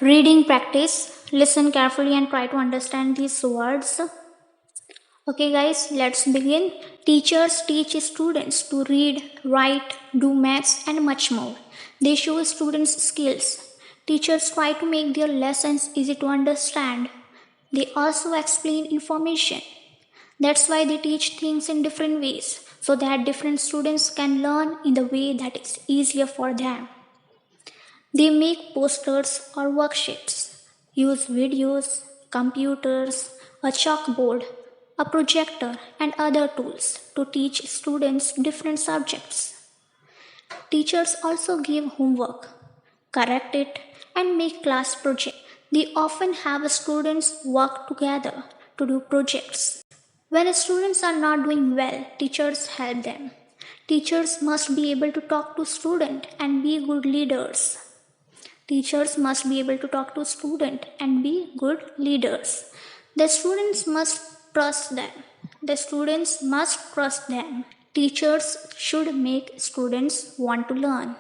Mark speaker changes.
Speaker 1: Reading practice. Listen carefully and try to understand these words. Okay, guys, let's begin. Teachers teach students to read, write, do maths, and much more. They show students skills. Teachers try to make their lessons easy to understand. They also explain information. That's why they teach things in different ways so that different students can learn in the way that is easier for them. They make posters or worksheets, use videos, computers, a chalkboard, a projector, and other tools to teach students different subjects. Teachers also give homework, correct it, and make class projects. They often have students work together to do projects. When students are not doing well, teachers help them. Teachers must be able to talk to students and be good leaders. Teachers must be able to talk to students and be good leaders. The students must trust them. The students must trust them. Teachers should make students want to learn.